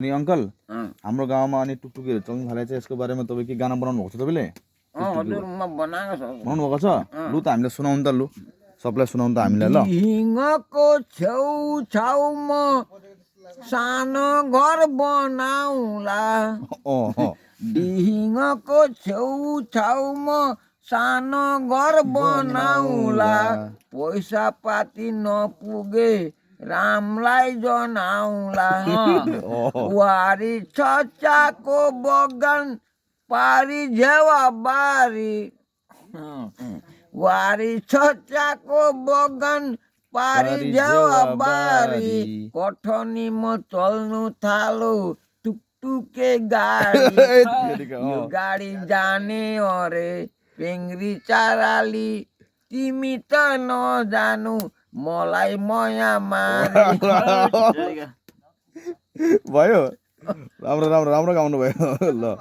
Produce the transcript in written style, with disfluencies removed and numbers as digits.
अनि अङ्कल हाम्रो गाउँमा अनि टुकटुकीहरू चल्नु थाले चाहिँ यसको बारेमा तपाईँ के गाना बनाउनु भएको छ तपाईँले हजुर म बनाएको छ बनाउनु भएको छ लु त हामीलाई सुनाउनु त लु सबलाई सुनाउनु त हामीलाई ल हिङको छेउछाउमा सानो घर बनाउला दिहिङको छेउछाउमा सानो घर बनाउला पैसा पाती नपुगे रामलाई जनाउला वारी छचाको बगान पारी झेवा बारी वारी छचाको बगान पारी झेवा बारी कठनीमा चल्नु थालो टुकटुके गाडी यो गाडी जाने अरे पेङ्ग्री चाराली तिमी त नजानु मलाई माया मारी भयो राम्रो राम्रो राम्रो गाउनु भयो ल